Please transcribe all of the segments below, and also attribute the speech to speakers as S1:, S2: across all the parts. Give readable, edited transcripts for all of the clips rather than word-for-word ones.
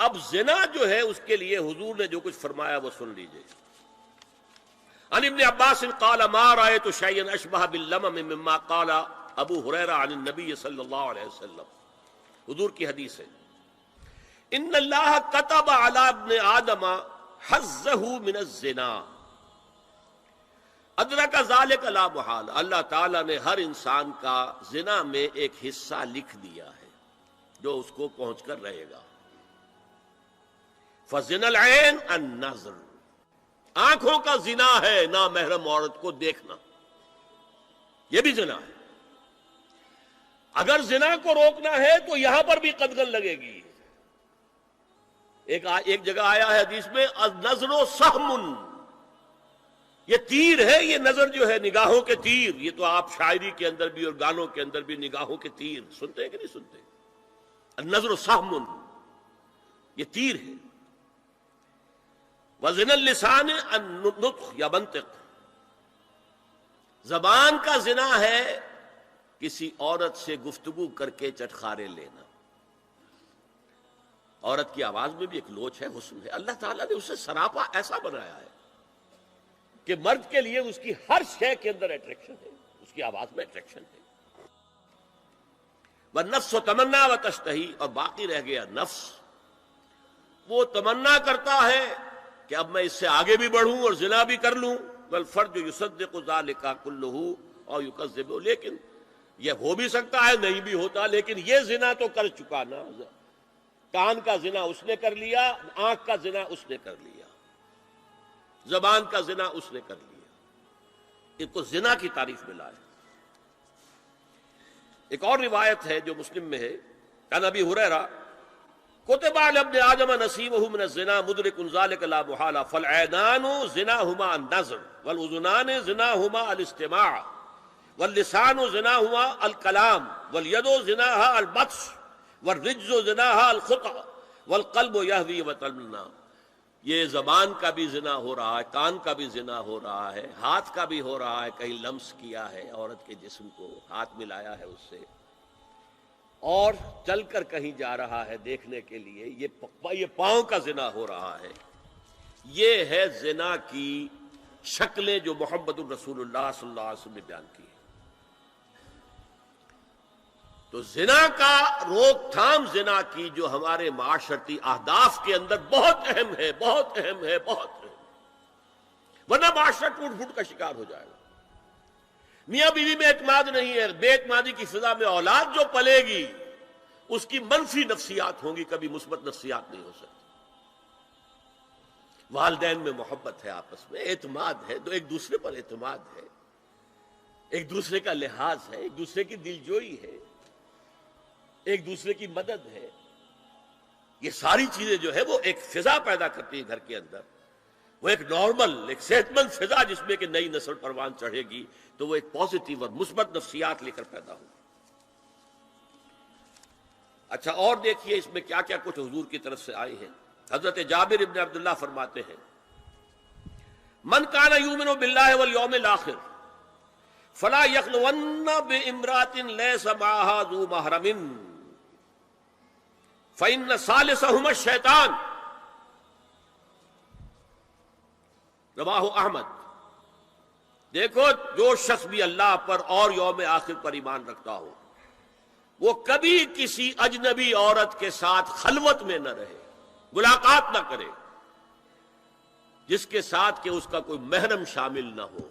S1: اب زنا جو ہے اس کے لیے حضور نے جو کچھ فرمایا وہ سن لیجئے. عن ابن عباس قال ما رأيت شيئا اشبه باللمم مما قال ابو ہریرہ عن النبی صلی اللہ علیہ وسلم. حضور کی حدیث ہے ان اللہ كتب على ابن آدم حظه من الزنا ادرک ذلک لا محال. اللہ تعالیٰ نے ہر انسان کا زنا میں ایک حصہ لکھ دیا ہے جو اس کو پہنچ کر رہے گا. فزنا العین النظر، آنکھوں کا زنا ہے نامحرم عورت کو دیکھنا، یہ بھی زنا ہے. اگر زنا کو روکنا ہے تو یہاں پر بھی قدغن لگے گی. ایک جگہ آیا ہے حدیث میں النظر سہم، یہ تیر ہے. یہ نظر جو ہے نگاہوں کے تیر، یہ تو آپ شاعری کے اندر بھی اور گانوں کے اندر بھی نگاہوں کے تیر سنتے ہیں کہ نہیں سنتے؟ النظر سہم، یہ تیر ہے. وزن اللسان النطق یا منطق، زبان کا زنا ہے کسی عورت سے گفتگو کر کے چٹخارے لینا. عورت کی آواز میں بھی ایک لوچ ہے، حسن ہے. اللہ تعالیٰ نے اسے سراپا ایسا بنایا ہے کہ مرد کے لیے اس کی ہر شے کے اندر اٹریکشن ہے، اس کی آواز میں اٹریکشن ہے. والنفس تمنا و تشتہی، اور باقی رہ گیا نفس، وہ تمنا کرتا ہے کہ اب میں اس سے آگے بھی بڑھوں اور زنا بھی کر لوں. والفرج یصدق ذلک کلہ اور یکذب، لیکن یہ ہو بھی سکتا ہے نہیں بھی ہوتا، لیکن یہ زنا تو کر چکا نا. کان کا زنا اس نے کر لیا، آنکھ کا زنا اس نے کر لیا، زبان کا زنا اس نے کر لیا. اس کو زنا کی تعریف میں لائے. ایک اور روایت ہے جو مسلم میں ہے، عن ابی ہریرہ کتب علی ابن آدم نصیبہ من الزنا مدرک ذلک لا محالہ فالعینان زناہما النظر والاذنان زناہما الاستماع واللسان زناہما الکلام والید زناہا البطش والرجز زناہا الخطأ والقلب یہوی وتمنا. یہ زبان کا بھی زنا ہو رہا ہے، کان کا بھی زنا ہو رہا ہے، ہاتھ کا بھی ہو رہا ہے، کہیں لمس کیا ہے عورت کے جسم کو، ہاتھ ملایا ہے اس سے، اور چل کر کہیں جا رہا ہے دیکھنے کے لیے، یہ پاؤں کا زنا ہو رہا ہے. یہ ہے زنا کی شکلیں جو محمد الرسول اللہ صلی اللہ علیہ وسلم نے بیان کی. تو زنا کا روک تھام، زنا کی جو ہمارے معاشرتی اہداف کے اندر بہت اہم ہے، بہت اہم ہے، بہت اہم، ورنہ معاشرہ ٹوٹ پھوٹ کا شکار ہو جائے گا. میاں بیوی میں اعتماد نہیں ہے، بے اعتمادی کی فضا میں اولاد جو پلے گی اس کی منفی نفسیات ہوں گی، کبھی مثبت نفسیات نہیں ہو سکتی. والدین میں محبت ہے، آپس میں اعتماد ہے، تو ایک دوسرے پر اعتماد ہے، ایک دوسرے کا لحاظ ہے، ایک دوسرے کی دلجوئی ہے، ایک دوسرے کی مدد ہے. یہ ساری چیزیں جو ہے وہ ایک فضا پیدا کرتی ہے گھر کے اندر. وہ ایک نارمل، ایک صحت مند فضا جس میں کہ نئی نسل پروان چڑھے گی تو وہ ایک پازیٹیو اور مثبت نفسیات لے کر پیدا ہوگی. اچھا، اور دیکھیے اس میں کیا کیا کچھ حضور کی طرف سے آئے ہیں. حضرت جابر ابن عبداللہ فرماتے ہیں من کان یؤمن باللہ والیوم الآخر فلا یخلون بامرأۃ لیس معہا ذو محرم فإن ثالثہما الشیطان. رواہ احمد. دیکھو، جو شخص بھی اللہ پر اور یوم آخر پر ایمان رکھتا ہو وہ کبھی کسی اجنبی عورت کے ساتھ خلوت میں نہ رہے، ملاقات نہ کرے جس کے ساتھ کہ اس کا کوئی محرم شامل نہ ہو.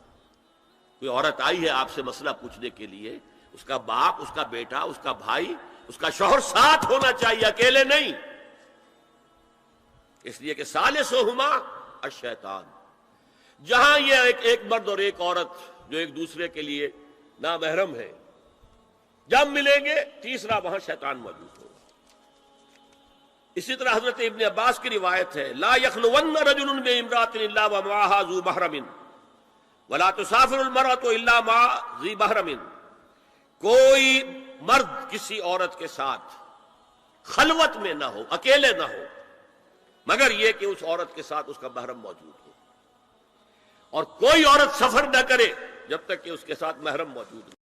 S1: کوئی عورت آئی ہے آپ سے مسئلہ پوچھنے کے لیے، اس کا باپ، اس کا بیٹا، اس کا بھائی، اس کا شوہر ساتھ ہونا چاہیے، اکیلے نہیں. اس لیے کہ ثالثہما الشیطان. جہاں یہ ایک مرد اور ایک عورت جو ایک دوسرے کے لیے نامحرم ہے، جب ملیں گے تیسرا وہاں شیطان موجود ہوگا. اسی طرح حضرت ابن عباس کی روایت ہے لا یخلون رجل بامرأۃ الا ومعها ذو محرم ولا تسافر المرأة الا مع ذی محرم. کوئی مرد کسی عورت کے ساتھ خلوت میں نہ ہو، اکیلے نہ ہو، مگر یہ کہ اس عورت کے ساتھ اس کا محرم موجود ہو. اور کوئی عورت سفر نہ کرے جب تک کہ اس کے ساتھ محرم موجود ہو.